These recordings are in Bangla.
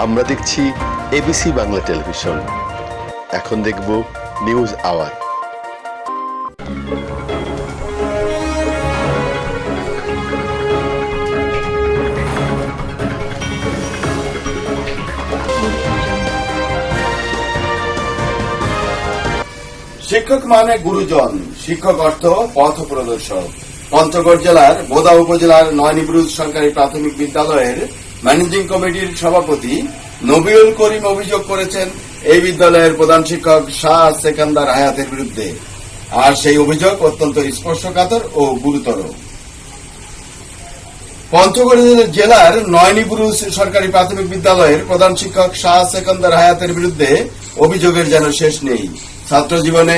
আমরা দেখছি এবিসি বাংলা টেলিভিশন। এখন দেখব নিউজ আওয়ার। শিক্ষক মানে গুরুজন, শিক্ষক অর্থ পথ প্রদর্শক। পঞ্চগড় জেলার বোদা উপজেলার নয়নিবরুজ সরকারি প্রাথমিক বিদ্যালয়ের ম্যানেজিং কমিটির সভাপতি নবিউল করিম অভিযোগ করেছেন এই বিদ্যালয়ের প্রধান শিক্ষক শাহ সেকান্দার হায়াতের বিরুদ্ধে। আর সেই অভিযোগ অত্যন্ত স্পর্শকাতর ও গুরুতর। পঞ্চগড় জেলার নয়নিবরুজ সরকারি প্রাথমিক বিদ্যালয়ের প্রধান শিক্ষক শাহ সেকান্দার হায়াতের বিরুদ্ধে অভিযোগের যেন শেষ নেই। ছাত্র জীবনে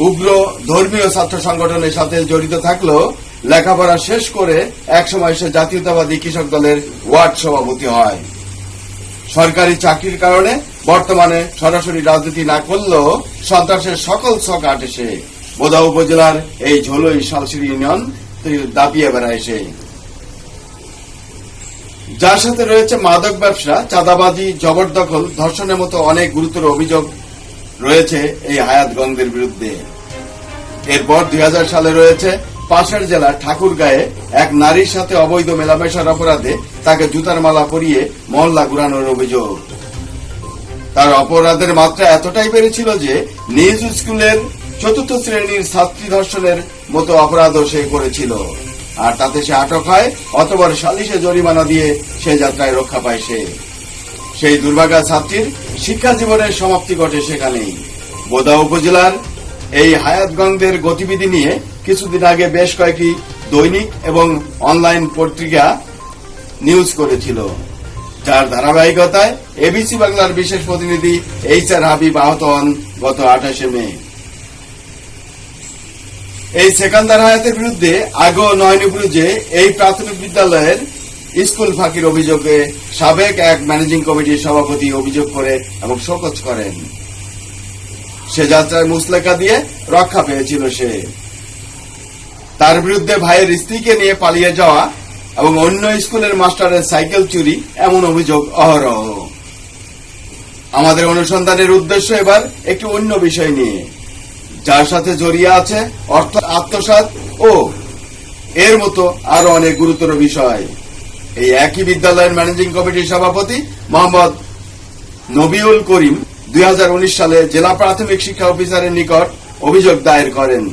উগ্র ধর্মীয় ছাত্র সংগঠনের সাথে জড়িত থাকলেও লেখাপড়া শেষ করে একসময় সে জাতীয়তাবাদী কৃষক দলের ওয়ার্ড সভাপতি হয়। সরকারি চাকরির কারণে বর্তমানে সরাসরি রাজনীতি না করলেও সন্ত্রাসের সকল ছক আটে সে। বোদা উপজেলার এই ঝোলই শালসিরি ইউনিয়ন দাপিয়ে বেড়ায় সে, যার সাথে রয়েছে মাদক ব্যবসা, চাঁদাবাজি, জবরদখল, ধর্ষণের মতো অনেক গুরুতর অভিযোগ রয়েছে এই হায়াতগঞ্জের বিরুদ্ধে। এরপর 2000 সালে রয়েছে পাশের জেলা ঠাকুরগাঁয়ে এক নারীর সাথে অবৈধ মেলামেশার অপরাধে তাকে জুতার মালা পরিয়ে মহল্লা ঘুরানোর অভিযোগ। তার অপরাধের মাত্রা এতটাই বেড়েছিল যে নিজ স্কুলের 4র্থ শ্রেণীর ছাত্রী ধর্ষণের মতো অপরাধও সে করেছিল। আর তাতে সে আটক হয়, অতবার সালিশে জরিমানা দিয়ে সে যাত্রায় রক্ষা পায় সে। সেই দুর্ভাগা ছাত্রীর শিক্ষা জীবনের সমাপ্তি ঘটে সেখানেই। বোদা উপজেলার এই হায়াতগঞ্জের গতিবিধি নিয়ে কিছুদিন আগে বেশ কয়েকটি দৈনিক এবং অনলাইন পত্রিকা নিউজ করেছিল, যার ধারাবাহিকতায় এবিসি বাংলার বিশেষ প্রতিনিধি HR হাবিব আহত হন গত 28 মে। এই সেকান্দার হায়াতের বিরুদ্ধে আগেও নয়নিবরুজে এই প্রাথমিক বিদ্যালয়ের স্কুল ফাঁকির অভিযোগে সাবেক এক ম্যানেজিং কমিটির সভাপতি অভিযোগ করে এবং শোকজ করেন। সে যাত্রায় মুসলেকা দিয়ে রক্ষা পেয়েছিল সে। তার বিরুদ্ধে ভাইয়ের স্ত্রীকে নিয়ে পালিয়ে যাওয়া এবং অন্য স্কুলের মাস্টারের সাইকেল চুরি এমন অভিযোগ অহরহ। আমাদের অনুসন্ধানের উদ্দেশ্য এবার একটি অন্য বিষয় নিয়ে, যার সাথে জড়িয়ে আছে অর্থ আত্মসাৎ ও এর মতো আরো অনেক গুরুতর বিষয়। এই একই বিদ্যালয়ের ম্যানেজিং কমিটির সভাপতি মোহাম্মদ নবিউল করিম 2019 সালে জেলা প্রাথমিক শিক্ষা অফিসারের নিকট অভিযোগ দায়ের করেন।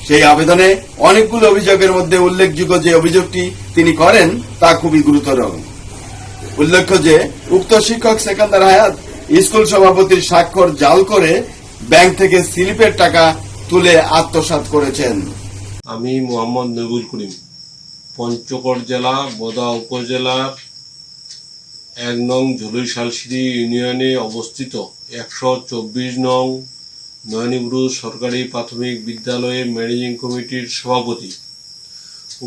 সেই আবেদনে অনেকগুলো অভিযোগের মধ্যে উল্লেখযোগ্য যে অভিযোগটি তিনি করেন তা খুবই গুরুতর। উল্লেখ্য যে উক্ত শিক্ষক সেকান্দার হায়াত স্কুল সভাপতির স্বাক্ষর জাল করে ব্যাংক থেকে স্লিপের টাকা তুলে আত্মসাৎ করেছেন। আমি মোহাম্মদ নবিউল করিম পঞ্চগড় জেলা বোদা উপজেলার 1 নং ঝুলুই শালসিরি ইউনিয়নে অবস্থিত 124 নং নয়নিবরুজ সরকারি প্রাথমিক বিদ্যালয়ের ম্যানেজিং কমিটির সভাপতি।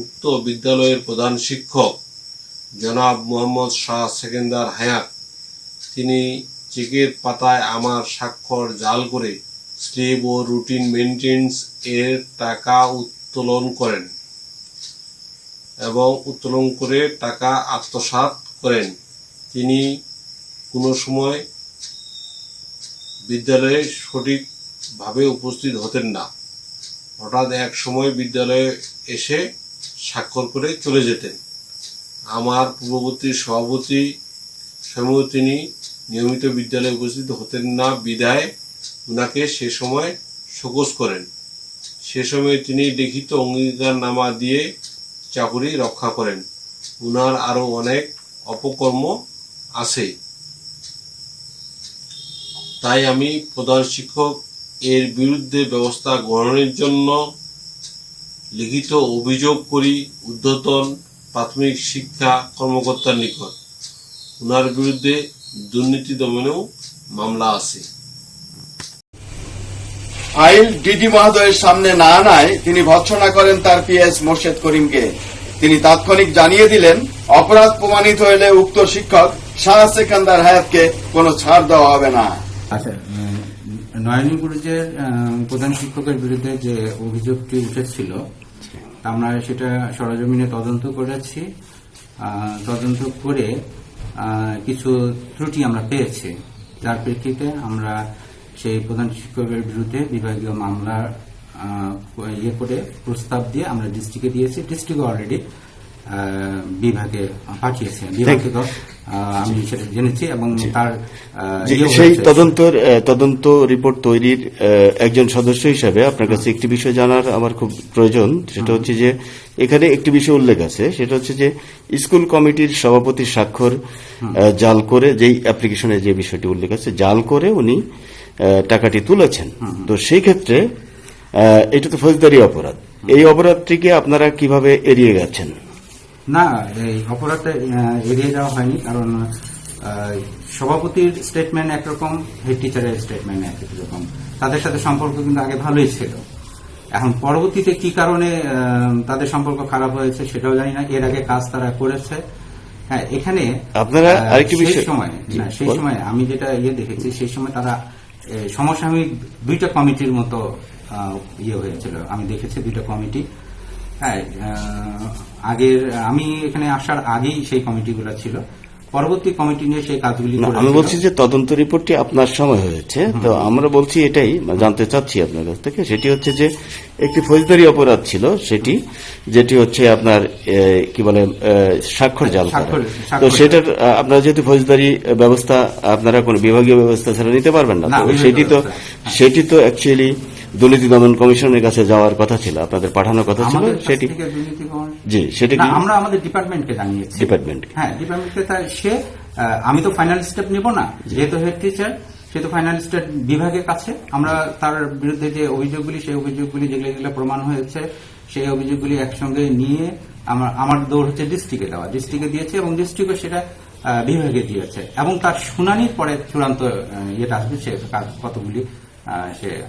উক্ত বিদ্যালয়ের প্রধান শিক্ষক জনাব মোহাম্মদ শাহ সেকান্দার হায়াত, তিনি চেকের পাতায় আমার স্বাক্ষর জাল করে স্লিপ ও রুটিন মেইনটেন্স এর টাকা উত্তোলন করেন এবং উত্তোলন করে টাকা আত্মসাৎ করেন। তিনি কোনো সময় বিদ্যালয়ে সঠিকভাবে উপস্থিত হতেন না। হঠাৎ এক সময় বিদ্যালয়ে এসে স্বাক্ষর করে চলে যেতেন। আমার পূর্ববর্তী সভাপতি স্বয়ং তিনি নিয়মিত বিদ্যালয়ে উপস্থিত হতেন না বিধায় উনাকে সে সময় শোকজ করেন। সে সময় তিনি লিখিত অঙ্গীকারনামা দিয়ে চাকুরি রক্ষা করেন। উনার আরো অনেক অপকর্ম আছে। তাই আমি প্রধান শিক্ষক এর বিরুদ্ধে ব্যবস্থা গ্রহণের জন্য লিখিত অভিযোগ করি ঊর্ধ্বতন প্রাথমিক শিক্ষা কর্মকর্তার নিকট। উনার বিরুদ্ধে দুর্নীতি দমনেও মামলা আছে। ফাইল ডিডি মহোদয়ের সামনে না আনায় তিনি ভর্ৎসনা করেন তার PS মোর্শেদ করিমকে। তিনি তাৎক্ষণিক জানিয়ে দিলেন অপরাধ প্রমাণিত হলে উক্ত শিক্ষক শাহ সেকান্দার হায়াতকে কোনো ছাড় দেওয়া হবে না। আচ্ছা, নয়নিবরুজের প্রধান শিক্ষকের বিরুদ্ধে যে অভিযোগটি উঠেছিল আমরা সেটা সরেজমিনে তদন্ত করেছি। তদন্ত করে কিছু ত্রুটি আমরা পেয়েছি, যার প্রেক্ষিতে আমরা সেই প্রধান শিক্ষকের বিরুদ্ধে বিভাগীয় মামলা ইয়ে করে প্রস্তাব দিয়ে আমরা ডিস্ট্রিক্টে দিয়েছি। ডিস্ট্রিক্ট অলরেডি বিভাগে পাঠিয়েছে, বিভাগে আমি সেটা জেনেছি এবং তার সেই তদন্ত রিপোর্ট তৈরির একজন সদস্য হিসাবে আপনার কাছে একটি বিষয় জানার আমার খুব প্রয়োজন। সেটা হচ্ছে যে এখানে একটি বিষয় উল্লেখ আছে, সেটা হচ্ছে যে স্কুল কমিটির সভাপতির স্বাক্ষর জাল করে, যেই অ্যাপ্লিকেশনে যে বিষয়টি উল্লেখ আছে, জাল করে উনি টাকাটি তুলেছেন। তো সেই ক্ষেত্রে এটা তো ফৌজদারি অপরাধ। এই অপরাধটিকে আপনারা কিভাবে এড়িয়ে গেছেন? না, এই অপরাধটা এড়িয়ে যাওয়া হয়নি, কারণ সভাপতির স্টেটমেন্ট একরকম, হেড টিচারের স্টেটমেন্ট একরকম। তাদের সাথে সম্পর্ক কিন্তু আগে ভালোই ছিল। এখন পরবর্তীতে কি কারণে তাদের সম্পর্ক খারাপ হয়েছে সেটাও জানি না। এর আগে কাজ তারা করেছে। হ্যাঁ, এখানে আপনারা আরেকটি বিষয়, সেই সময় আমি যেটা দেখেছি, সেই সময় তারা সমসাময়িক দুইটা কমিটির মতো হয়েছিল। আমি দেখেছি দুইটা কমিটি। হ্যাঁ, আগের আমি এখানে আসার আগেই সেই কমিটিগুলো ছিল। পরবর্তী কমিটি নিয়ে সেই কাজগুলি আমি বলছি যে তদন্ত রিপোর্টটি আপনার সময় হয়েছে, তো আমরা বলছি এটাই জানতে চাচ্ছি আপনার কাছ থেকে। সেটি হচ্ছে যে একটি ফৌজদারি অপরাধ ছিল সেটি, যেটি হচ্ছে আপনার কি বলে স্বাক্ষর জাল করা। তো সেটার আপনারা যেহেতু ফৌজদারি ব্যবস্থা আপনারা কোন বিভাগীয় ব্যবস্থা ছাড়া নিতে পারবেন না, তো সেটি তো অ্যাকচুয়ালি দুর্নীতি দমন কমিশনের কাছে যাওয়ার কথা ছিল, আপনাদের পাঠানোর কথা ছিল। সেটি জি, সেটি আমরা আমাদের ডিপার্টমেন্টকে জানিয়েছি। হ্যাঁ, ডিপার্টমেন্টকে। সে আমি তো ফাইনাল স্টেপ নেব না, যেহেতু হেড টিচার, সে তো ফাইনাল স্টেপ বিভাগের কাছে। আমরা তার বিরুদ্ধে যে অভিযোগগুলি, সেই অভিযোগগুলি যেগুলো প্রমাণ হয়েছে, সেই অভিযোগগুলি একসঙ্গে নিয়ে আমার দৌড় হচ্ছে ডিস্ট্রিক্টে দেওয়া। ডিস্ট্রিক্টে দিয়েছে এবং ডিস্ট্রিক্টে সেটা বিভাগে দিয়েছে, এবং তার শুনানির পরে চূড়ান্ত ইয়েটা আসবে, সে কতগুলি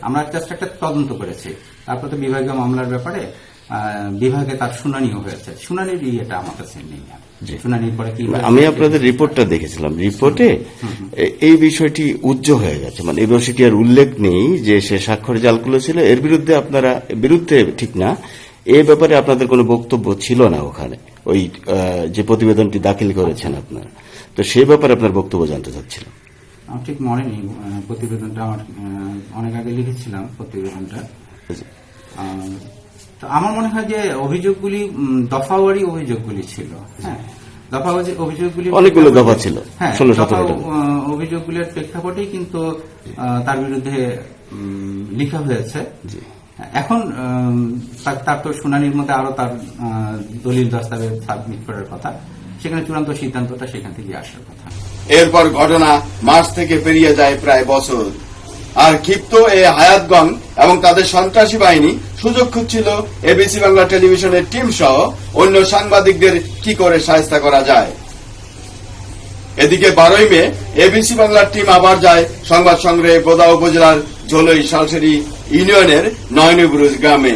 আমরা জাস্ট একটা তদন্ত করেছি। তারপর তো বিভাগীয় মামলার ব্যাপারে বিভাগে তার শুনানিও হয়েছে। শুনানির ইয়েটা আমার কাছে নেই। শুনানির পরে কি, আমি আপনাদের রিপোর্টটা দেখেছিলাম, রিপোর্টে এই বিষয়টি উজ্জ্বল হয়ে গেছে, মানে এই বিষয়টি আর উল্লেখ নেই যে সে স্বাক্ষর জাল করেছিল। এর বিরুদ্ধে আপনারা ঠিক না, এ ব্যাপারে আপনাদের কোনো বক্তব্য ছিল না ওখানে, ওই যে প্রতিবেদনটি দাখিল করেছেন আপনারা। তো সেই ব্যাপারে আপনার বক্তব্য জানতে চাচ্ছিলাম। আমার ঠিক মনে নেই, প্রতিবেদনটা আমার অনেক আগে লিখেছিলাম প্রতিবেদনটা। তো আমার মনে হয় যে অভিযোগগুলি দফাওয়ারি অভিযোগগুলি ছিল। হ্যাঁ, দফাওয়ারি অভিযোগগুলি অনেকগুলো দফা ছিল। হ্যাঁ, অভিযোগগুলির প্রেক্ষাপটেই কিন্তু তার বিরুদ্ধে লেখা হয়েছে। এখন তার তো শুনানির মধ্যে আরো তার দলিল দস্তাবেজ সাবমিট করার কথা, সেখানে চূড়ান্ত সিদ্ধান্তটা সেখান থেকে আসার কথা। এরপর ঘটনা মাস থেকে পেরিয়ে যায় প্রায় বছর, আর ক্ষিপ্ত এই হায়াতগঞ্জ এবং তাদের সন্ত্রাসী বাহিনী সুযোগ খুঁজছিল এবিসি বাংলা টেলিভিশনের টিম সহ অন্য সাংবাদিকদের কি করে শায়েস্তা করা যায়। এদিকে 12ই মে এবিসি বাংলার টিম আবার যায় সংবাদ সংগ্রহে বোদা উপজেলার ঝোলই শালসেরি ইউনিয়নের নয়নবুরুজ গ্রামে।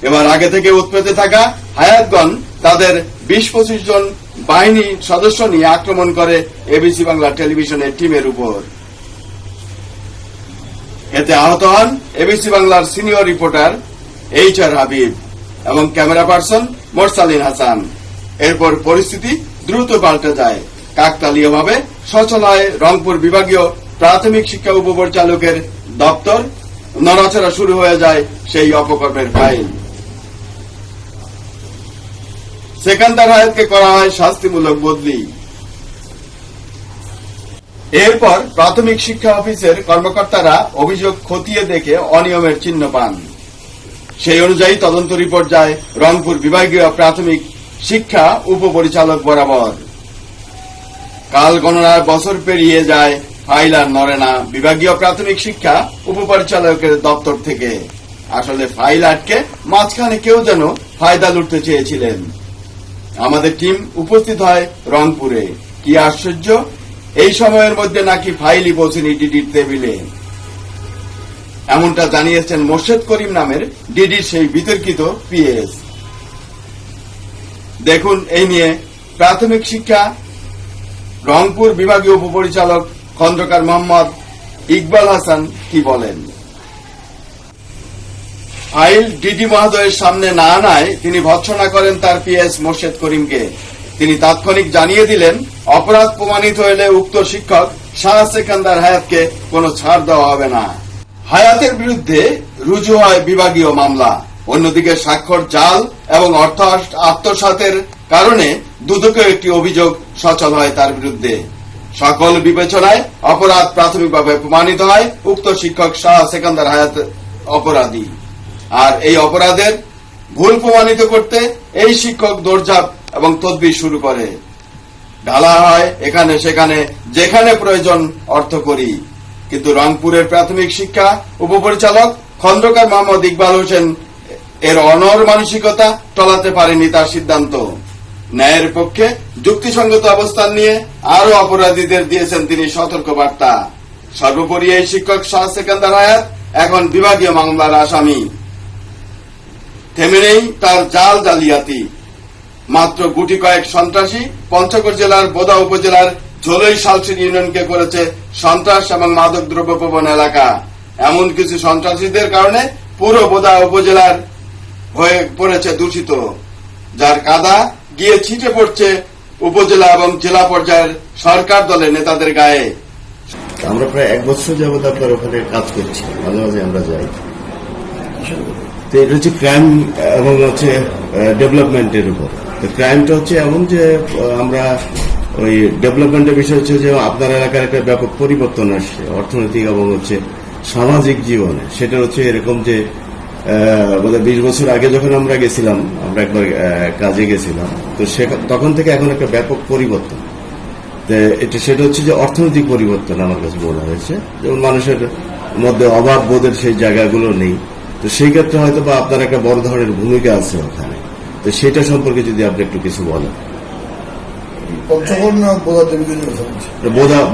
এবার আগে থেকে উৎপেতে থাকা হায়াতগঞ্জ তাদের 20-25 জন বাহিনী সদস্য নিয়ে আক্রমণ করে এবিসি বাংলা টেলিভিশনের টিমের উপর। এতে আহত হন এবিসি বাংলার সিনিয়র রিপোর্টার HR হাবিব এবং ক্যামেরা পার্সন মোরসালিন হাসান। এরপর পরিস্থিতি দ্রুত পাল্টে যায়। কাকতালীয়ভাবে সচল হয় রংপুর বিভাগীয় প্রাথমিক শিক্ষা উপপরিচালকের দপ্তর। নড়াচড়া শুরু হয়ে যায় সেই অপকর্মের ফাইল। সেকান্দার হায়াতকে করা হয় শাস্তিমূলক বদলি। এরপর প্রাথমিক শিক্ষা অফিসের কর্মকর্তারা অভিযোগ খতিয়ে দেখে অনিয়মের চিহ্ন পান। সেই অনুযায়ী তদন্ত রিপোর্ট যায় রংপুর বিভাগীয় প্রাথমিক শিক্ষা উপপরিচালক বরাবর। কাল গণনার বছর পেরিয়ে যায়, ফাইল আর নড়ে না বিভাগীয় প্রাথমিক শিক্ষা উপপরিচালকের দপ্তর থেকে। আসলে ফাইল আটকে মাঝখানে কেউ যেন ফায়দা লুটতে চেয়েছিলেন। আমাদের টিম উপস্থিত হয় রংপুরে। কি আশ্চর্য, এই সময়ের মধ্যে নাকি ফাইলই পৌঁছেনি ডিডির টেবিলে। এমনটা জানিয়েছেন মোর্শেদ করিম নামের ডিডির সেই বিতর্কিত PS। দেখুন এই নিয়ে প্রাথমিক শিক্ষা রংপুর বিভাগীয় উপপরিচালক খন্দকার মোহাম্মদ ইকবাল হাসান কি বলেন। ফাইল ডিডি মহোদয়ের সামনে না আনায় তিনি ভৎসনা করেন তার PS মোর্শেদ করিমকে। তিনি তাৎক্ষণিক জানিয়ে দিলেন, অপরাধ প্রমাণিত হলে উক্ত শিক্ষক শাহ সেকান্দার হায়াতকে কোনো ছাড় দেওয়া হবে না। হায়াতের বিরুদ্ধে রুজু হয় বিভাগীয় মামলা। অন্যদিকে স্বাক্ষর জাল এবং অর্থ আত্মসাতের কারণে দুদকেও একটি অভিযোগ সচল হয় তার বিরুদ্ধে। সকল বিবেচনায় অপরাধ প্রাথমিকভাবে প্রমাণিত হয়, উক্ত শিক্ষক শাহ সেকান্দার হায়াত অপরাধী। আর এই অপরাধের ভুল প্রমাণিত করতে এই শিক্ষক দৌড়ঝাঁপ এবং তদবির শুরু করে। ঢালা হয় এখানে সেখানে, যেখানে প্রয়োজন অর্থকরী। কিন্তু রংপুরের প্রাথমিক শিক্ষা উপপরিচালক খন্দকার মোহাম্মদ ইকবাল হোসেন এর অনড় মানসিকতা টলাতে পারেনি তার সিদ্ধান্ত। ন্যায়ের পক্ষে যুক্তিসঙ্গত অবস্থান নিয়ে আরো অপরাধীদের দিয়েছেন তিনি সতর্ক বার্তা। সর্বোপরি এই শিক্ষক শাহ সেকান্দার হায়াত এখন বিভাগীয় মামলার আসামি। থেমে নেই তার জাল জালিয়াতি। মাত্র গুটি কয়েক সন্ত্রাসী পঞ্চগড় জেলার বোদা উপজেলার ঝোলই শালসির ইউনিয়নকে করেছে সন্ত্রাস এবং মাদক দ্রব্য প্রবণ এলাকা। এমন কিছু সন্ত্রাসীদের কারণে পুরো বোদা উপজেলার হয়ে পড়েছে দূষিত, যার কাদা গিয়ে ছিটে পড়ছে উপজেলা এবং জেলা পর্যায়ের সরকার দলের নেতাদের গায়ে। আমরা প্রায় 1 বছর যাবত আপনার ওখানে কাজ করছি, মাঝে মাঝে আমরা যাই। তো এটা হচ্ছে ক্রাইম এবং হচ্ছে ডেভেলপমেন্টের উপর। তো ক্রাইমটা হচ্ছে এমন যে আমরা ওই ডেভেলপমেন্টের বিষয় হচ্ছে যে আপনার এলাকার একটা ব্যাপক পরিবর্তন আসছে অর্থনৈতিক এবং হচ্ছে সামাজিক জীবনে। সেটা হচ্ছে এরকম যে 20 বছর আগে যখন আমরা গেছিলাম, আমরা একবার কাজে গেছিলাম, তো তখন থেকে এখন একটা ব্যাপক পরিবর্তন। সেটা হচ্ছে যে অর্থনৈতিক পরিবর্তন আমার কাছে মনে হয়েছে, যেমন মানুষের মধ্যে অভাব বোধের সেই জায়গাগুলো নেই। তো সেই ক্ষেত্রে হয়তো বা আপনার একটা বড় ধরনের ভূমিকা আছে ওখানে। তো সেটা সম্পর্কে যদি আপনি একটু কিছু বলেন। পঞ্চগড় না বোদা দেবীগঞ্জের কথা বলছি,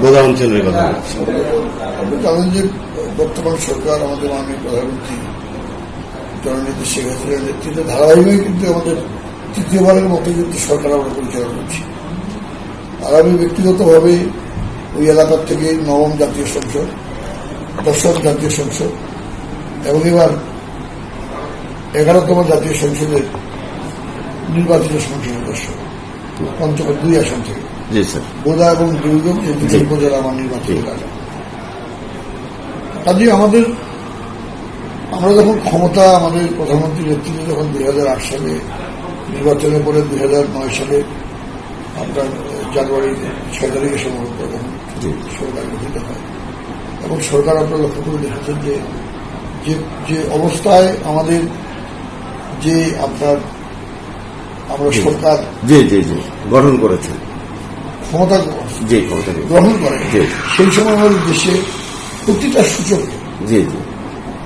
বোদা অঞ্চলের কথা বলছি। আপনি জানেন যে বর্তমান সরকার, আমাদের মাননীয় প্রধানমন্ত্রী জননেত্রী শেখ হাসিনার নেতৃত্বে ধারাবাহিকভাবে কিন্তু আমাদের তৃতীয়বারের মতো কিন্তু সরকার আমরা পরিচালনা করছি। আর আমি ব্যক্তিগতভাবে ওই এলাকার থেকে 9ম জাতীয় সংসদ, 10ম জাতীয় সংসদ এবং এবার 11তম জাতীয় সংসদের নির্বাচিত সংসদ সদস্য পঞ্চগড় 2 আসন থেকে। বোদা এবং দেবীগঞ্জ এই দুটো উপজেলা আমার নির্বাচিত এলাকা। কাজে আমরা যখন ক্ষমতা, আমাদের প্রধানমন্ত্রীর নেতৃত্বে যখন 2008 সালে নির্বাচনের পরে 2009 সালে আপনার জানুয়ারি 6 তারিখে সম্ভবত সরকার গঠিত হয় এবং সরকার আপনারা লক্ষ্য করে দেখেছেন যে অবস্থায় আমাদের যে আপনার আমরা সরকার গঠন করেছেন, ক্ষমতা গ্রহণ করে, সেই সময় আমাদের দেশে প্রতিটা সূচকে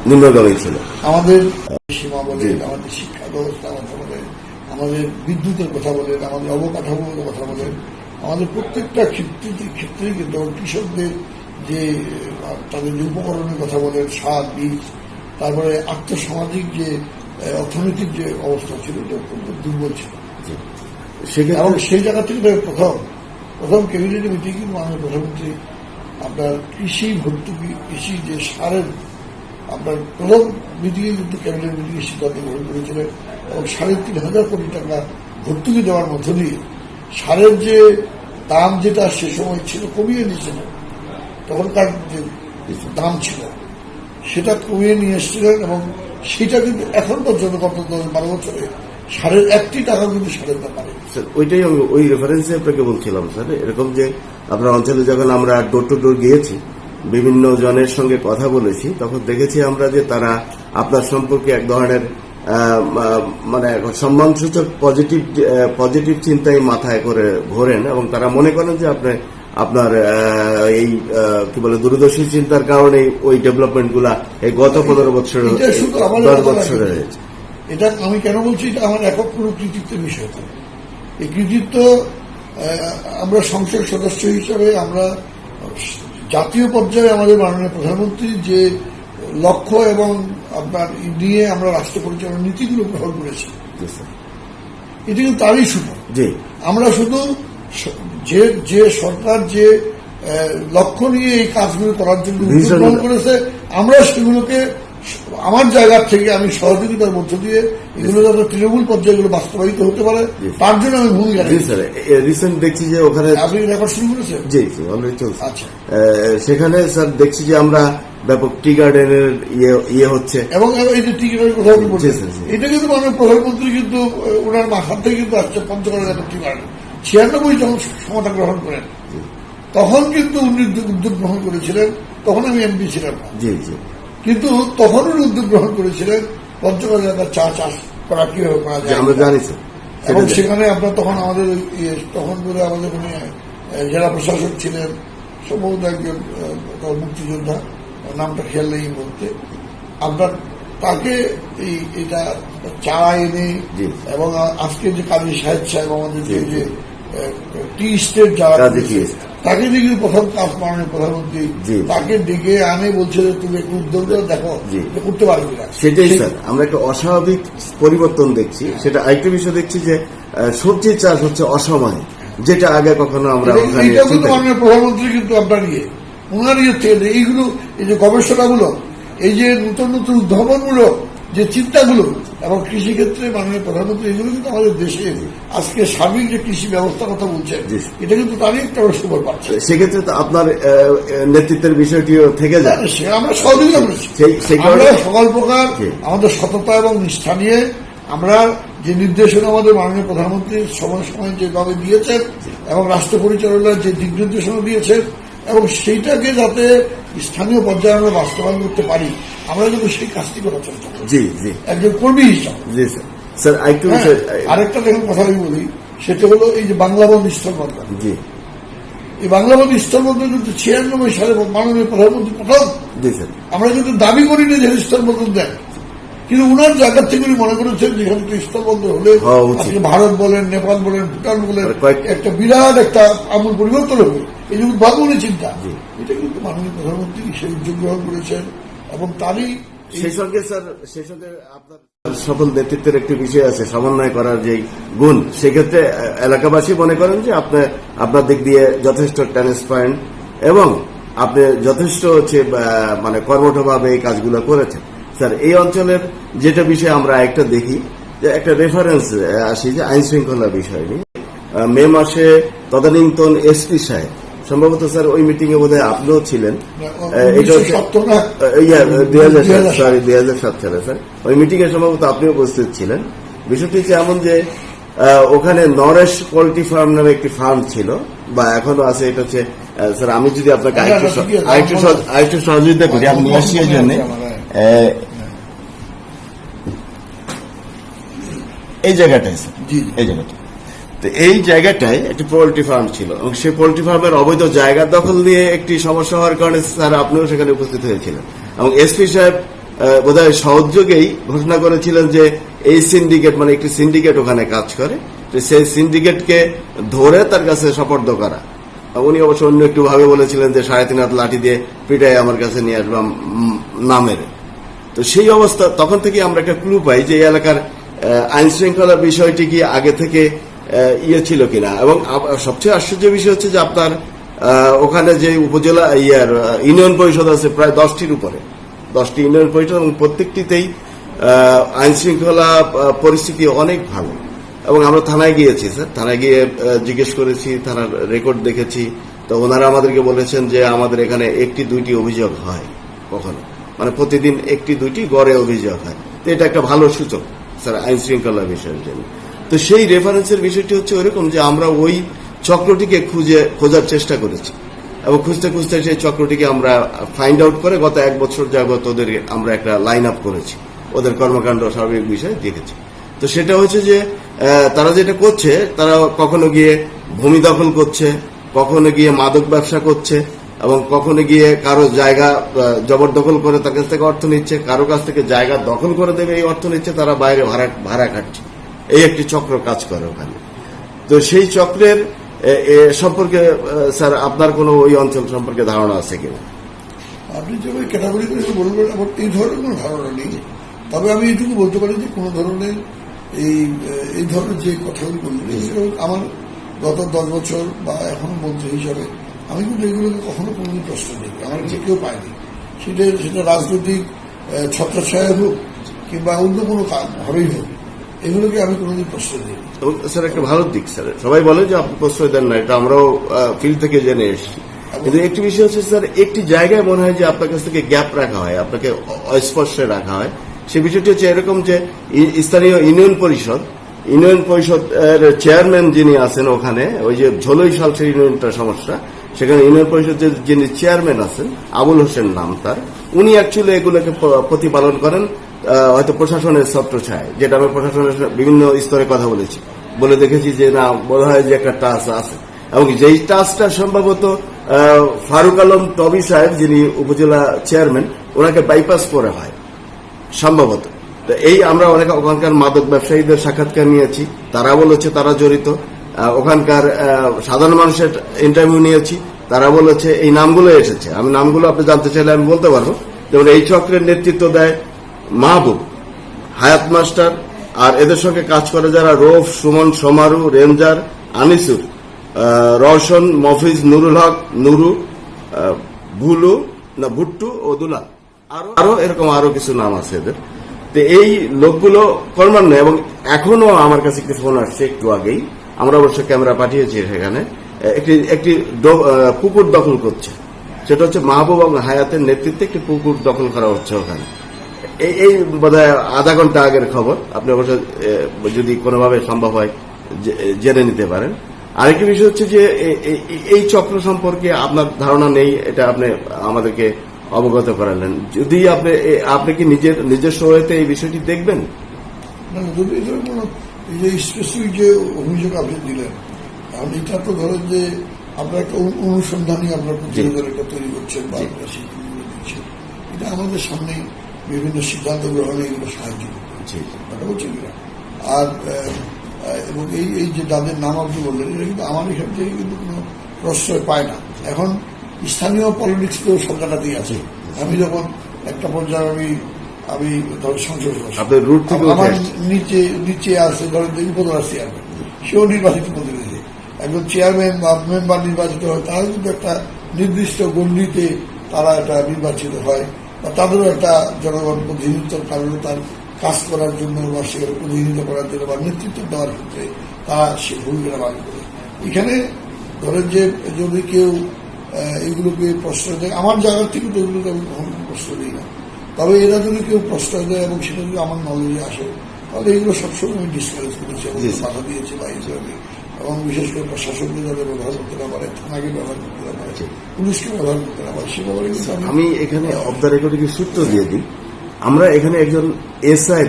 নিম্নগামী ছিল। আমাদের সীমা বলেন, আমাদের শিক্ষা ব্যবস্থা কথা বলেন, আমাদের বিদ্যুতের কথা বলেন, আমাদের অবকাঠামোর কথা বলেন, আমাদের প্রত্যেকটা ক্ষেত্রে কিন্তু কৃষকদের যে তাদের যে উপকরণের কথা বলেন, সার, বীজ, তারপরে আর্থসামাজিক যে অর্থনৈতিক যে অবস্থা ছিল এটা অত্যন্ত দুর্বল ছিল। এবং সেই জায়গা থেকে প্রথম ক্যাবিনেট মিটিংয়ে মাননীয় প্রধানমন্ত্রী আপনার কৃষি ভর্তুকি, কৃষি যে সারের আপনার প্রথম মিটিংয়ে কিন্তু ক্যাবিনেট মিটিংয়ে সিদ্ধান্ত গ্রহণ করেছিলেন এবং 3,500 কোটি টাকা ভর্তুকি দেওয়ার মধ্য দিয়ে সারের যে দাম যেটা সে সময় ছিল কমিয়ে নিয়েছিল, তখনকার যে দাম ছিল সেটা কমিয়ে নিয়ে এসেছিলেন এবং সেটা কিন্তু এখন পর্যন্ত গত 10-12 বছরে সারের 1টি টাকা কিন্তু সারের ব্যাপারে। ওইটাই ওই রেফারেন্সে আপনাকে বলছিলাম স্যার, এরকম যে আপনার অঞ্চলে যখন আমরা ডোর টু ডোর গিয়েছি, বিভিন্ন জনের সঙ্গে কথা বলেছি, তখন দেখেছি আমরা যে তারা আপনার সম্পর্কে এক ধরনের মানে সম্মানসূচক পজিটিভ চিন্তাই মাথায় করে ঘোরেন এবং তারা মনে করেন যে আপনার এই কি বলে দূরদর্শী চিন্তার কারণে ওই ডেভেলপমেন্ট গুলা এই গত 15 বছরে 10 বছরে হয়েছে। এটা আমি কেন বলছি, এটা আমার একক কোনো কৃতিত্বের বিষয় নয়। এই কৃতিত্ব আমরা সংসদ সদস্য হিসাবে আমরা জাতীয় পর্যায়ে আমাদের মাননীয় প্রধানমন্ত্রী যে লক্ষ্য এবং আপনার নিয়ে আমরা রাষ্ট্র পরিচালনার নীতিগুলো গ্রহণ করেছি, এটি কিন্তু তারই শুধু আমরা শুধু যে সরকার যে লক্ষ্য নিয়ে এই কাজগুলো করার জন্য গ্রহণ করেছে, আমরা সেগুলোকে আমার জায়গা থেকে আমি সহযোগিতার মধ্য দিয়ে এগুলো যাতে তৃণমূল পর্যায়ে এগুলো বাস্তবায়িত হতে পারে তার জন্য আমি ভূমিকা জি স্যার, রিসেন্ট দেখছি যে ওখানে আপনি রেকর্ড শুরু করেছেন। জি জি অলরেডি চলছে। আচ্ছা, সেখানে স্যার দেখছি যে আমরা ব্যাপক টি গার্ডেনের ইয়ে হচ্ছে এবং এই যে টিকিটের কথা আপনি বলছেন, জি, জি। এটা কিন্তু মাননীয় প্রধানমন্ত্রী কিন্তু ওনার মাথার থেকে কিন্তু আসছে পঞ্চগড়ের টিকিট 96 যখন ক্ষমতা গ্রহণ করেন তখন কিন্তু উনি উদ্যোগ গ্রহণ করেছিলেন, তখন আমি এমপি ছিলাম না, জি জি কিন্তু তখন উনি উদ্যোগ গ্রহণ করেছিলেন পঞ্চগড় এলাকার চা চাষ করা কিভাবে করা যে যায়। আমরা জানি স্যার এবং সেটা সেখানে আপনার তখন আমাদের তখন বলে আমাদের উনি জেলা প্রশাসক ছিলেন, সম্ভবত একজন মুক্তিযোদ্ধা, নামটা খেয়াল নেই বলতে, আপনার তাকে এটা চারা এনে জি। এবং আজকে যে কাজী সাহেব সাহেব আমাদের যে টি স্টেট যারা কাজী করেছে, টি স্টেট। তাকে দেখি প্রথম কাজ মাননীয় প্রধানমন্ত্রী জি। তাকে ডেকে আনে, বলছে যে তুমি একটু উদ্যোগ দাও, দেখো জি। যে করতে পারবে না। সেটাই স্যার, আমরা একটা অস্বাভাবিক পরিবর্তন দেখছি। সেটা আরেকটা বিষয় দেখছি যে সবজি চাষ হচ্ছে অসময়ে, যেটা আগে কখনো আমরা ওখানে এইটা কিন্তু চিন্তা করিনি। মাননীয় প্রধানমন্ত্রী কিন্তু আপনার ওনার থেকে এইগুলো, এই যে গবেষণাগুলো, এই যে নতুন নতুন উদ্ভাবনমূলক যে চিন্তাগুলো এবং কৃষিক্ষেত্রে মাননীয় প্রধানমন্ত্রী এগুলো কিন্তু আমাদের দেশে আজকে সার্বিক যে কৃষি ব্যবস্থার কথা বলছেন, জি। এটা কিন্তু তারই একটা সুফল পাচ্ছে। সেক্ষেত্রে তো আপনার নেতৃত্বের বিষয়টিও থেকে যায়। সে আমরা সহযোগিতা করেছি, সেই আমরা কারণে- সকল প্রকার জি। আমাদের সততা এবং নিষ্ঠা নিয়ে আমরা যে নির্দেশনা আমাদের মাননীয় প্রধানমন্ত্রী সময় সময় যেভাবে দিয়েছেন এবং রাষ্ট্র পরিচালনার যে দিক নির্দেশনা দিয়েছেন এবং সেইটাকে যাতে স্থানীয় পর্যায়ে আমরা বাস্তবায়ন করতে পারি, আমরা কিন্তু সেই কাজটি করার চেষ্টা করি জি জি একজন কর্মী হিসাবে। জি স্যার। স্যার আরেকটু হ্যাঁ, বিষয় আরেকটা দেখুন কথা আমি বলি, সেটা হলো এই যে বাংলাবন্ধ স্থলবন্দর। জি এই বাংলাবন্ধ স্থলবন্দর কিন্তু 96 সালে মাননীয় প্রধানমন্ত্রী প্রথম, জি স্যার আমরা কিন্তু দাবি করিনি যে স্থলবন্দর দেন, কিন্তু উনার জায়গা থেকে উনি মনে করেছেন যেখানে একটা স্থলবন্দর হলে হওয়া উচিত। আজকে ভারত বলেন, নেপাল বলেন, ভুটান বলেন, কয়েক- একটা বিরাট একটা আমূল পরিবর্তন হবে। এই যে উদ্ভাবনী চিন্তা, এটা কিন্তু মাননীয় প্রধানমন্ত্রী সেই উদ্যোগ গ্রহণ করেছেন এবং তারই সেই সঙ্গে স্যার, সেই সঙ্গে আপনার সফল নেতৃত্বের একটি বিষয় আছে, সমন্বয় করার যে গুণ। সেক্ষেত্রে এলাকাবাসী মনে করেন যে আপনার দিক দিয়ে যথেষ্ট ট্রান্সপারেন্ট এবং আপনি যথেষ্ট হচ্ছে মানে কর্মঠভাবে এই কাজগুলো করেছেন। স্যার এই অঞ্চলের যেটা বিষয় আমরা একটা দেখি যে একটা রেফারেন্স আসি যে আইন শৃঙ্খলা বিষয় নিয়ে মে মাসে তদানীন্তন এসপি সাহেব, সম্ভবত স্যার ওই মিটিং এ বোধহয় আপনিও ছিলেন, এটা হচ্ছে 2007 সালে স্যার, ওই মিটিং এ সম্ভবত আপনি উপস্থিত ছিলেন। বিষয়টি হচ্ছে এমন যে ওখানে নরেশ পোল্ট্রি ফার্ম নামে একটি ফার্ম ছিল বা এখনো আছে। এটা হচ্ছে স্যার, আমি যদি আপনাকে আরেকটু সহযোগিতা করি, আমি নিয়ে আসছি এই জন্য এই জায়গাটায় স্যার, এই জায়গাটা, তো এই জায়গাটায় একটি পোল্ট্রি ফার্ম ছিল এবং সেই পোল্ট্রি ফার্মের অবৈধ জায়গা দখল নিয়ে একটি সমস্যা হওয়ার কারণে স্যার আপনিও সেখানে উপস্থিত হয়েছিলেন এবং এসপি সাহেব বোধহয় সহযোগেই ঘোষণা করেছিলেন যে এই সিন্ডিকেট, মানে একটি সিন্ডিকেট ওখানে কাজ করে, তো সেই সিন্ডিকেটকে ধরে তার কাছে সোপর্দ করা। উনি অবশ্য অন্য একটু ভাবে বলেছিলেন যে 3.5 হাত লাঠি দিয়ে পিটাই আমার কাছে নিয়ে আসলাম না মেরে। তো সেই অবস্থা, তখন থেকে আমরা একটা ক্লু পাই যে এই এলাকার আইন শৃঙ্খলা বিষয়টি কি আগে থেকে ছিল কিনা। এবং সবচেয়ে আশ্চর্য বিষয় হচ্ছে যে আপনার ওখানে যে উপজেলা ইউনিয়ন পরিষদ আছে প্রায় 10টির উপরে, 10টি ইউনিয়ন পরিষদ এবং প্রত্যেকটিতেই আইন শৃঙ্খলা পরিস্থিতি অনেক ভালো। এবং আমরা থানায় গিয়েছি স্যার, থানায় গিয়ে জিজ্ঞেস করেছি, থানার রেকর্ড দেখেছি, তো ওনারা আমাদেরকে বলেছেন যে আমাদের এখানে 1-2টি অভিযোগ হয় কখনো, মানে প্রতিদিন 1-2টি গড়ে অভিযোগ হয়। তো এটা একটা ভালো সূচক স্যার আইন শৃঙ্খলা বিষয়ের জন্য। তো সেই রেফারেন্সের বিষয়টি হচ্ছে ওইরকম যে আমরা ওই চক্রটিকে খোঁজার চেষ্টা করেছি এবং খুঁজতে খুঁজতে সেই চক্রটিকে আমরা ফাইন্ড আউট করে গত 1 বছর যাবত ওদের আমরা একটা লাইন আপ করেছি, ওদের কর্মকাণ্ড সার্বিক বিষয়ে দেখেছি। তো সেটা হচ্ছে যে তারা যেটা করছে, তারা কখনো গিয়ে ভূমি দখল করছে, কখনো গিয়ে মাদক ব্যবসা করছে এবং কখনো গিয়ে কারো জায়গা জবরদখল করে তার কাছ থেকে অর্থ নিচ্ছে, কারো কাছ থেকে জায়গা দখল করে দেবে এই অর্থ নিচ্ছে, তারা বাইরে ভাড়া কাটছে। এই একটি চক্র কাজ করে ওখানে। তো সেই চক্রের সম্পর্কে স্যার আপনার কোনো ওই অঞ্চল সম্পর্কে ধারণা আছে কিনা? আপনি যেভাবে ক্যাটাগরি করে বলবেন আমার এই ধরনের কোনো ধারণা নেই, তবে আমি এইটুকু বলতে পারি যে কোনো ধরনের এই ধরনের যে কথাগুলি বলবেন, আমার গত 10 বছর বা এখনো মন্ত্রী হিসাবে আমি কিন্তু এগুলোকে কখনো কোনোদিন প্রশ্ন দিই, আমার যে কেউ পায়নি। সেটা রাজনৈতিক ছত্রছায়া হোক কিংবা অন্য কোনো ভাবেই হোক, এগুলোকে আমি কোনোদিন প্রশ্রয় দিই। এবং স্যার একটা ভালো দিক স্যার, সবাই বলে যে আপনি প্রশ্রয় দেন না, এটা আমরাও ফিল্ড থেকে জেনে এসেছি। কিন্তু একটি বিষয় হচ্ছে স্যার, একটি জায়গায় মনে হয় যে আপনার কাছ থেকে গ্যাপ রাখা হয়, আপনাকে অস্পর্শে রাখা হয়। সে বিষয়টি হচ্ছে এরকম যে স্থানীয় ইউনিয়ন পরিষদ চেয়ারম্যান যিনি আছেন ওখানে, ওই যে ঝোলই সালসের ইউনিয়নটা সমস্যা, সেখানে ইউনিয়ন পরিষদের যিনি চেয়ারম্যান আছেন আবুল হোসেন নাম তার, উনি অ্যাকচুয়ালি এগুলোকে প্রতিপালন করেন হয়তো প্রশাসনের ছত্রছায়ায়, যেটা আমি প্রশাসনের বিভিন্ন স্তরে কথা বলে দেখেছি যে না, মনে হয় যে একটা টাচ আছে। এবং যেই টাচটা সম্ভবত ফারুক আলম টবি সাহেব যিনি উপজেলা চেয়ারম্যান, ওনাকে বাইপাস করে হয় সম্ভবত। তো এই আমরা অনেক ওখানকার মাদক ব্যবসায়ীদের সাক্ষাৎকার নিয়েছি, তারা বলেছে তারা জড়িত। ওখানকার সাধারণ মানুষের ইন্টারভিউ নিয়েছি, তারা বলেছে এই নামগুলো এসেছে। আমি নামগুলো আপনি জানতে চাইলে আমি বলতে পারবো। যেমন এই চক্রের নেতৃত্ব দেয় মাহবুব, হায়াত মাস্টার, আর এদের সঙ্গে কাজ করে যারা রৌফ, সুমন, সমারু, রেঞ্জার, আনিসুর, রওশন, মফিজ, নুরুল হক, নুরু, ভুট্টু ও দুলাল, আরো এরকম আরো কিছু নাম আছে এদের। তো এই লোকগুলো কর্মান্বয়, এবং এখনো আমার কাছে একটি ফোন আসছে একটু আগেই, আমরা অবশ্য ক্যামেরা পাঠিয়েছি সেখানে, একটি পুকুর দখল করছে। সেটা হচ্ছে মাহবুব এবং হায়াতের নেতৃত্বে একটি পুকুর দখল করা হচ্ছে ওখানে। এই বোধহয় আধা ঘন্টা আগের খবর, আপনি অবশ্য যদি কোনোভাবে সম্ভব হয় জেনে নিতে পারেন। আরেকটি বিষয় হচ্ছে যে এই চক্র সম্পর্কে আপনার ধারণা নেই, এটা আপনি আমাদেরকে অবগত করালেন। যদি আপনি কি নিজস্ব হইতে এই বিষয়টি দেখবেন? যদি এই যে স্পেসিফিক যে অভিযোগ আপনি দিলেন, এটা তো ধরেন যে আপনার একটা অনুসন্ধানী আপনার প্রতিবেদন একটা তৈরি করছেন বা আপনারা সিদ্ধান্তগুলো দিচ্ছেন, এটা আমাদের সামনে বিভিন্ন সিদ্ধান্ত গ্রহণে এগুলো সাহায্য করছে, কথা বলছেন কিনা। আর এবং এই যে যাদের নাম আপনি বললেন, এটা কিন্তু আমার এখান থেকে কিন্তু কোনো প্রশ্রয় পায় না। এখন স্থানীয় পলিটিক্স তো সব জায়গাতেই আছে। আমি যখন একটা পর্যায়ে আমি ধরেন সংসদ আমার নিচে আছে ধরেন উপজেলা চেয়ারম্যান, সেও নির্বাচিত প্রতিনিধি। একজন চেয়ারম্যান বা মেম্বার নির্বাচিত হয়, তারা কিন্তু একটা নির্দিষ্ট গণ্ডিতে তারা একটা নির্বাচিত হয়, বা তাদেরও একটা জনগণ প্রতিনিধিত্বের কারণে তার কাজ করার জন্য বা সেখানে প্রতিনিধিত্ব করার জন্য বা নেতৃত্ব দেওয়ার ক্ষেত্রে তারা সে ভূমিকা পালন করে। এখানে ধরেন যে যদি কেউ এগুলোকে প্রশ্রয় দেয়, আমার জায়গা থেকে তো এগুলোকে আমি কখনো প্রশ্রয় দিই না। তবে এরা যদি কেউ প্রশ্রয় দেয় এবং সেটা যদি আমার নলেজে আসে, তাহলে এগুলো সবসময় আমি ডিসকারেজ করেছি এবং বাধা দিয়েছি বা হিসাবে, এবং বিশেষ করে প্রশাসনকে যাতে ব্যবহার করতে না পারে, থানাকে ব্যবহার করতে না পারে, পুলিশকে ব্যবহার করতে না পারে, সে ব্যাপারে কিন্তু আমি এখানে অফ দ্য রেকর্ডিং সূত্র দিয়ে দিই। আমরা এখানে একজন এসআই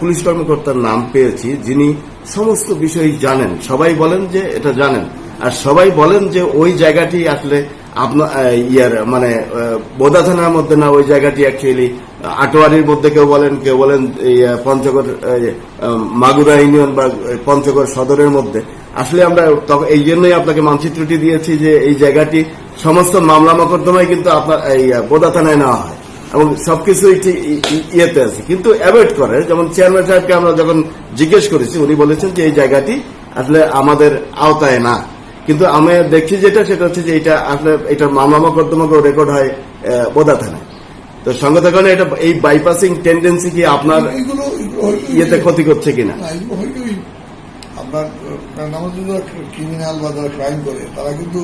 পুলিশ কর্মকর্তার নাম পেয়েছি, যিনি সমস্ত বিষয় জানেন। সবাই বলেন যে এটা জানেন, আর সবাই বলেন যে ওই জায়গাটি আসলে আপনার মানে বোদা থানার মধ্যে না, ওই জায়গাটি অ্যাকচুয়ালি আটোয়ারির মধ্যে কেউ বলেন পঞ্চগড় মাগুরা ইউনিয়ন বা পঞ্চগড় সদরের মধ্যে। আসলে আমরা এই জন্যই আপনাকে মানচিত্রটি দিয়েছি যে এই জায়গাটি সমস্ত মামলা মোকদ্দমায় কিন্তু আপনার এই বোদা থানায় নেওয়া হয় এবং সবকিছু ইয়েতে আছে, কিন্তু অ্যাভয়েড করে। যেমন চেয়ারম্যান সাহেবকে আমরা যখন জিজ্ঞেস করেছি, উনি বলেছেন যে এই জায়গাটি আসলে আমাদের আওতায় না। কিন্তু আমি দেখছি সেটা হচ্ছে যে এটা আসলে এটার মামলা মোকদ্দমাকেও রেকর্ড হয় বোদা থানায়। তো সঙ্গে থাকানে এটা এই বাইপাসিং টেন্ডেন্সি কি আপনার ইয়েতে ক্ষতি করছে কিনা? আপনার আমাদের যারা ক্রিমিনাল বা যারা ক্রাইম করে, তারা কিন্তু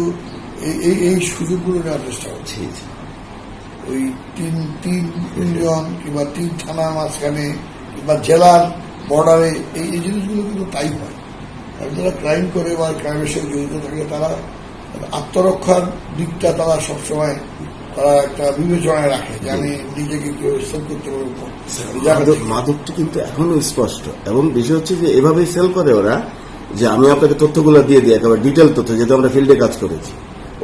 এই সুযোগগুলো নেওয়ার চেষ্টা করছে। ওই তিন ইউনিয়ন কিংবা 3 থানার মাঝখানে কিংবা জেলার বর্ডারে এই জিনিসগুলো কিন্তু তাই হয়। যারা ক্রাইম করে বা ক্রাইমের সঙ্গে জড়িত থাকে, তারা আত্মরক্ষার দিকটা তারা সবসময় তারা একটা বিবেচনায় রাখে, যে আমি নিজেকে কেউ সেল করতে পারবো। মাদকটি কিন্তু এখনো স্পষ্ট, এবং বিষয় হচ্ছে যে এভাবেই সেল করে ওরা, যে আমি আপনাকে তথ্যগুলো দিয়ে দিই একেবারে ডিটেল তথ্য, যেহেতু আমরা ফিল্ডে কাজ করেছি।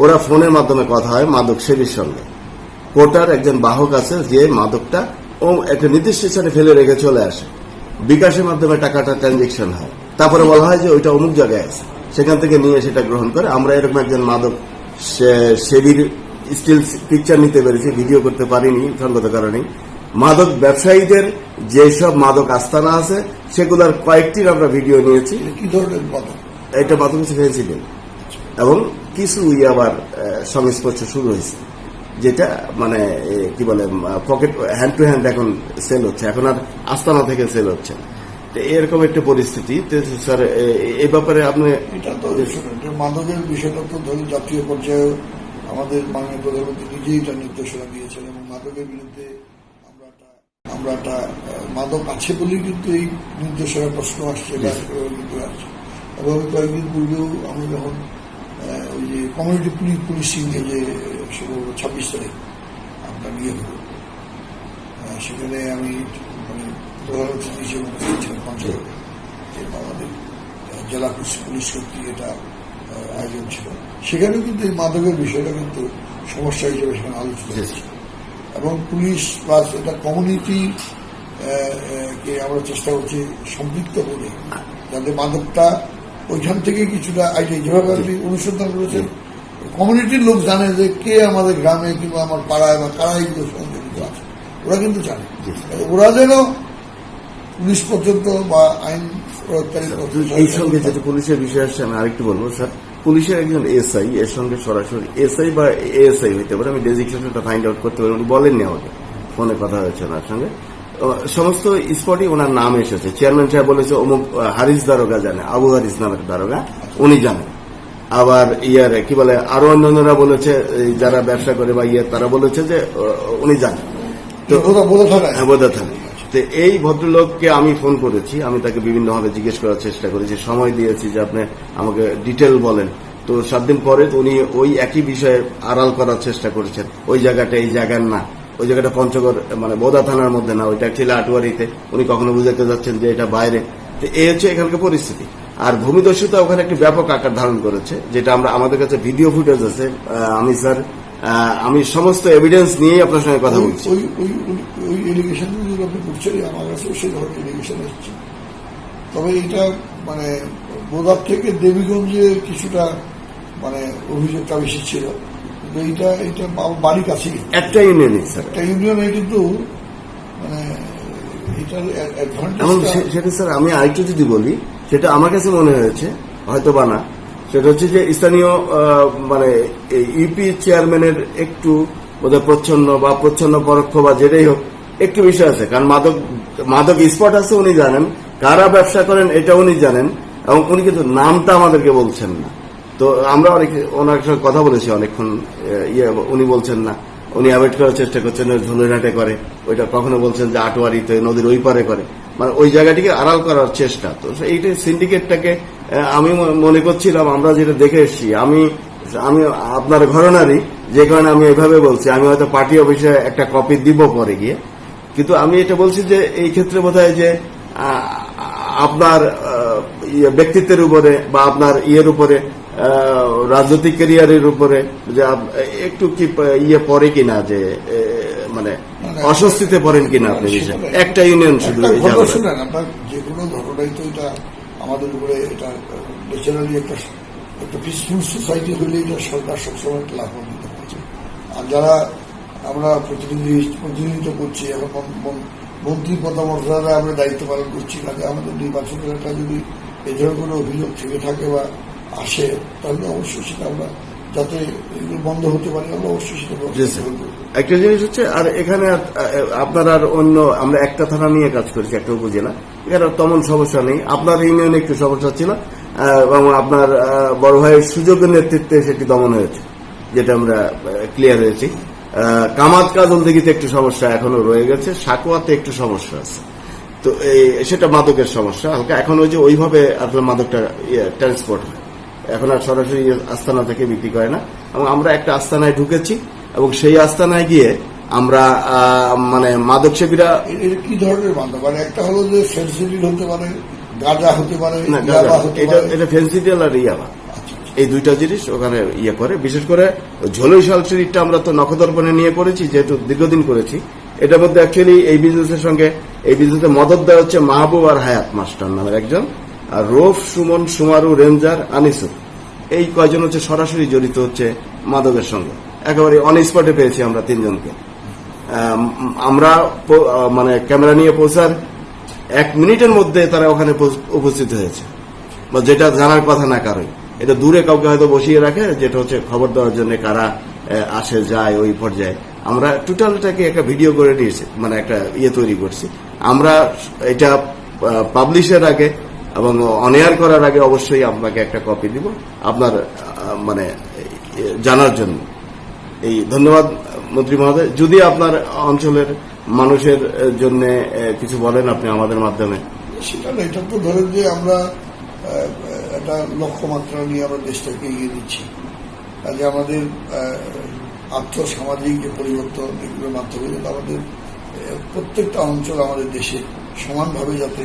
ওরা ফোনের মাধ্যমে কথা হয় মাদক সেবীর সঙ্গে, কোটার একজন বাহক আছে যে মাদকটা ও একটা নির্দিষ্ট স্থানে ফেলে রেখে চলে আসে, বিকাশের মাধ্যমে টাকাটা ট্রানজেকশন হয়, তারপরে বলা হয় যে ওইটা অমুক জায়গায় আছে, সেখান থেকে নিয়ে সেটা গ্রহণ করে। আমরা এরকম একজন মাদক সেবীর স্টিল পিকচার নিতে পেরেছি, ভিডিও করতে পারিনি সঙ্গত কারণে। মাদক ব্যবসায়ীদের যেসব মাদক আস্তানা আছে সেগুলোর কয়েকটির আমরা ভিডিও নিয়েছি। কি ধরনের মাদক? এটা মাদক হচ্ছে ফেন্সিডিল, এবং কিছু আবার সংস্পর্শ শুরু হয়েছে। যেটা মানে কি বলে পকেট হ্যান্ড টু হ্যান্ড এখন সেল হচ্ছে, এখন আর আস্তানা থেকে সেল হচ্ছে। তো এরকম একটা পরিস্থিতি। তো স্যার এই ব্যাপারে আপনি এটা তো শুনুন, এটা মাদকের বিষয়টা তো ধরুন জাতীয় পর্যায়ে আমাদের মাননীয় প্রধানমন্ত্রী নিজেই এটা নির্দেশনা দিয়েছেন, এবং মাদকের বিরুদ্ধে আমরা একটা মাদক আছে বলেই কিন্তু এই নির্দেশনার প্রশ্ন আসছে বা কিন্তু আসছে। এবং কয়েকদিন পূর্বেও আমরা যখন ওই যে কমিউনিটি পুলিশিং এ যে 26 তারিখ আপনার নিয়ে হল, সেখানে আমি মানে প্রধান অতিথি হিসেবে উপস্থিত ছিলাম পঞ্চায়েতে, যে আমাদের জেলা পুলিশ কর্তৃক এটা আয়োজন ছিল। সেখানেও কিন্তু এই মাদকের বিষয়টা কিন্তু সমস্যা হিসেবে সেখানে আলোচিত হয়েছে, এবং পুলিশ প্লাস এটা কমিউনিটি কে আমরা চেষ্টা করছি সম্পৃক্ত করে, যাতে মাদকটা ওইখান থেকে কিছুটা আইডিয়া, যেভাবে আপনি অনুসন্ধান করেছেন কমিউনিটির লোক জানে যে কে আমাদের গ্রামে কিংবা আমার পাড়ায় বা কারা এগুলো সংযোজিত আছে, ওরা কিন্তু জানে। ওরা যেন পুলিশ পর্যন্ত বা আইন প্রয়োগকারী এই সঙ্গে যেটা পুলিশের বিষয় আসছে, আমি আরেকটু বলবো স্যার, পুলিশের একজন এসআই এর সঙ্গে সরাসরি এসআই বা এএসআই হইতে পারে, আমি ডেজিগনেশনটা ফাইন্ড আউট করতে পারি, উনি বলেননি আমাকে, ফোনে কথা হয়েছে ওনার সঙ্গে, সমস্ত স্পটই ওনার নাম এসেছে। চেয়ারম্যান সাহেব বলেছে অমুক হারিস দারোগা জানে, আবু হারিস নামের দারোগা, উনি জানেন। আবার কি বলে আরো অন্যান্যরা বলেছে যারা ব্যবসা করে বা তারা বলেছে যে উনি জানেন। তো বোধা থানায় তো এই ভদ্রলোককে আমি ফোন করেছি, আমি তাকে বিভিন্নভাবে জিজ্ঞেস করার চেষ্টা করেছি, সময় দিয়েছি যে আপনি আমাকে ডিটেল বলেন। তো 7 দিন পরে উনি ওই একই বিষয়ে আড়াল করার চেষ্টা করেছেন, ওই জায়গাটা এই জায়গার না, ওই জায়গাটা পঞ্চগড় মানে বোদা থানার মধ্যে না, ওইটা ছিল আটোয়ারিতে, উনি কখনো বুঝাতে যাচ্ছেন যে এটা বাইরে। তো এই হচ্ছে এখানকার পরিস্থিতি। আর ভূমিদস্যুতা ওখানে একটি ব্যাপক আকার ধারণ করেছে, যেটা আমরা আমাদের কাছে ভিডিও ফুটেজ আছে। আমি সমস্ত এভিডেন্স নিয়েই আপনার সঙ্গে কথা বলছি। ওই এলিগেশন যদি আপনি করছেন, আমার কাছেও সেই ধরনের এলিগেশন আসছে। তবে এটা মানে বোদার থেকে দেবীগঞ্জে কিছুটা মানে অভিযোগটা বেশি ছিল, কিন্তু এটা বাড়ির কাছে একটা ইউনিয়নই স্যার, একটা ইউনিয়নে, কিন্তু মানে এটার সেটা স্যার আমি আরেকটু যদি বলি, সেটা আমার কাছে মনে হয়েছে হয়তো বা না, সেটা হচ্ছে যে স্থানীয় মানে ইউপি চেয়ারম্যানের একটু বোধহয় প্রচ্ছন্ন পরোক্ষ বা যেটাই হোক একটু বিষয় আছে। কারণ মাদক স্পট আছে, উনি জানেন কারা ব্যবসা করেন, এটা উনি জানেন, এবং উনি কিন্তু নামটা আমাদেরকে বলছেন না। তো আমরা ওনার সঙ্গে কথা বলেছি অনেকক্ষণ, উনি বলছেন না, উনি অ্যাভয়েড করার চেষ্টা করছেন, ঝুলুরহাটে করে, ওইটা কখনো বলছেন যে আটোয়ারিতে নদীর ওই পারে করে, মানে ওই জায়গাটিকে আড়াল করার চেষ্টা। তো এইটা সিন্ডিকেটটাকে আমি মনে করছিলাম, আমরা যেটা দেখে এসেছি, আমি আপনার ঘরনারই, যে কারণে আমি এভাবে বলছি, আমি হয়তো পার্টি অফিসে একটা কপি দিব পরে গিয়ে, কিন্তু আমি এটা বলছি যে এই ক্ষেত্রে বোধহয় যে আপনার ব্যক্তিত্বের উপরে বা আপনার উপরে রাজনৈতিক ক্যারিয়ারের উপরে যে একটু কি পড়ে কিনা, যে মানে অস্বস্তিতে পড়েন কিনা আপনি বিষয় একটা ইউনিয়ন শুধু শুনেন। আপনার যে কোনো ঘটনাই তো এটা আমাদের উপরে, এটা ন্যাচারালি একটা পিসফুল সোসাইটি হলে এটা সরকার সবসময় একটা লাভ নিতে পারছে। আর যারা আমরা প্রতিনিধিত্ব করছি, এখন মন্ত্রী পদমর্যাদায় আমরা দায়িত্ব পালন করছি, কাজে আমাদের নির্বাচনের একটা যদি এ ধরনের কোনো অভিযোগ থেকে থাকে বা আসে, তাহলে অবশ্যই সেটা আমরা যাতে এগুলো বন্ধ হতে পারে, আমরা অবশ্যই সেটা একটা জিনিস হচ্ছে। আর এখানে আপনার আর অন্য আমরা একটা থানা নিয়ে কাজ করছি, একটা উপজেলা, এখানে তেমন সমস্যা নেই। আপনার ইউনিয়নে একটু সমস্যা ছিল, এবং আপনার বড় ভাইয়ের সুযোগের নেতৃত্বে সেটি দমন হয়েছে, যেটা আমরা ক্লিয়ার হয়েছি। কামাত কাজল দিঘিতে একটু সমস্যা এখনো রয়ে গেছে, সাকুয়াতে একটু সমস্যা আছে। তো সেটা মাদকের সমস্যা হালকা। এখন ওই যে ওইভাবে আপনার মাদকটা ট্রান্সপোর্ট হয়, এখন আর সরাসরি আস্তানা থেকে বিক্রি করে না। এবং আমরা একটা আস্তানায় ঢুকেছি, এবং সেই আস্তানায় গিয়ে আমরা মানে মাদক সেবীরা কি ধরনের মাদক, মানে একটা হলো যে ফেন্সিডিল হতে পারে, গাঁজা হতে পারে, এটা ফেন্সিডিল আর ইয়াবা, এই দুইটা জিনিস ওখানে করে। বিশেষ করে ঝোলইশাল সিরিজটা আমরা তো নখদর্পণে নিয়ে করেছি, যেহেতু দীর্ঘদিন করেছি। এটার মধ্যে অ্যাকচুয়ালি এই বিজনেসের সঙ্গে এই বিজনেসে মদত দেওয়া হচ্ছে মাহবুব আর হায়াত মাস্টার নামের একজন, আর রোফ, সুমন, সুমারু, রেঞ্জার, আনিসুর, এই কয়জন হচ্ছে সরাসরি জড়িত হচ্ছে মাদকের সঙ্গে। একেবারে অন স্পটে পেয়েছি আমরা 3 জনকে। আমরা মানে ক্যামেরা নিয়ে পৌঁছার 1 মিনিটের মধ্যে তারা ওখানে উপস্থিত হয়েছে, বা যেটা জানার কথা না কারোই, এটা দূরে কাউকে হয়তো বসিয়ে রাখে, যেটা হচ্ছে খবর দেওয়ার জন্য কারা আসে যায় ওই পর্যায়ে আমরা টোটালটাকে একটা ভিডিও করে নিয়েছি, মানে একটা তৈরি করছি। আমরা এটা পাবলিশের আগে এবং অন এয়ার করার আগে অবশ্যই আপনাকে একটা কপি দিব আপনার মানে জানার জন্য। এই ধন্যবাদ মন্ত্রী মহোদয়। যদি আপনার অঞ্চলের মানুষের জন্য কিছু বলেন আপনি আমাদের মাধ্যমে। সেটা না, এটা তো ধরেন যে আমরা একটা লক্ষ্যমাত্রা নিয়ে আমরা দেশটাকে এগিয়ে দিচ্ছি। কাজে আমাদের আর্থসামাজিক যে পরিবর্তন, এগুলোর মাধ্যমে আমাদের প্রত্যেকটা অঞ্চল আমাদের দেশে সমানভাবে যাতে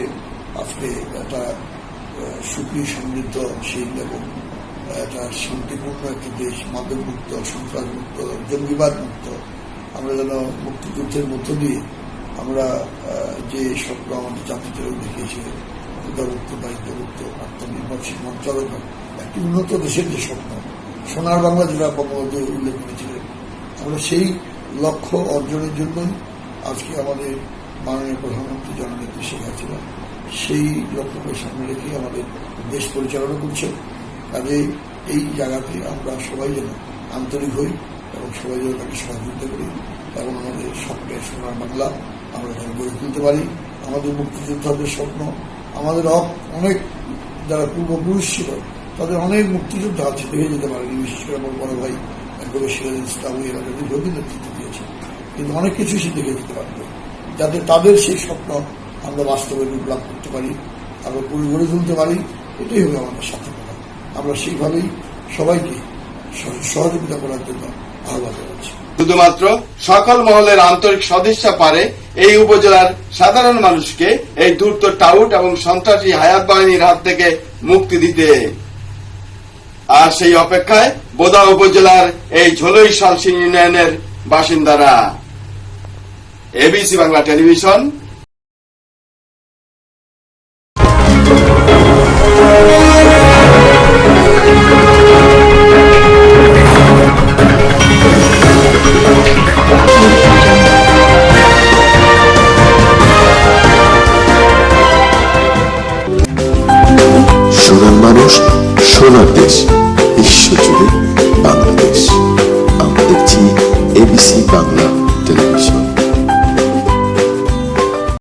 আজকে একটা সুখী সমৃদ্ধশীল এবং একটা শান্তিপূর্ণ একটা দেশ, মাদকমুক্ত, সন্ত্রাসমুক্ত, জঙ্গিবাদ মুক্ত, আমরা যেন মুক্তিযুদ্ধের মধ্য দিয়ে আমরা যে স্বপ্ন আমাদের জাতিতে দেখিয়েছে, উদারমুক্ত, দায়িত্বমুক্ত, আত্মনির্ভরশীল, মঞ্চালনা, একটি উন্নত দেশের যে স্বপ্ন, সোনার বাংলা যেটা বঙ্গবন্ধু উল্লেখ করেছিলেন, আমরা সেই লক্ষ্য অর্জনের জন্যই আজকে আমাদের মাননীয় প্রধানমন্ত্রী জননেত্রী শেখ হাসিনা সেই লক্ষ্যকে সামনে রেখে আমাদের দেশ পরিচালনা করছে। কাজে এই জায়গাতে আমরা সবাই যেন আন্তরিক হই এবং সবাই যেন তাকে সহযোগিতা করি এবং আমাদের স্বপ্নের সোনার বাংলা আমরা যেন গড়ে তুলতে পারি। আমাদের মুক্তিযোদ্ধাদের স্বপ্ন, আমাদের অনেক যারা পূর্বপুরুষ ছিল তাদের অনেক মুক্তিযোদ্ধা আছে, দেখে যেতে পারেনি। বিশেষ করে আমার বড় ভাই একবার সিরাজ ইসলাম এরা দীর্ঘদিন নেতৃত্ব দিয়েছে, কিন্তু অনেক কিছু সে দেখে যেতে পারবে, যাতে তাদের সেই স্বপ্ন আমরা বাস্তবে রূপ লাভ করতে পারি, আমরা পুরো গড়ে তুলতে পারি। এটাই হবে আমাদের সার্থকতা। আমরা সেইভাবেই সবাইকে সহযোগিতা করার জন্য আহ্বান জানাচ্ছি। শুধুমাত্র সকল মহলের আন্তরিক সদিচ্ছা পারে এই উপজেলার সাধারণ মানুষকে এই ধূর্ত টাউট এবং সন্ত্রাসী হায়াত বাহিনীর হাত থেকে মুক্তি দিতে। আর সেই অপেক্ষায় বোদা উপজেলার এই ঝোলই সালসিং ইউনিয়নের বাসিন্দারা। ABC Bangla television. সোনার মানুষ, সোনার দেশ, বিশ্বজুড়ে বাংলাদেশ।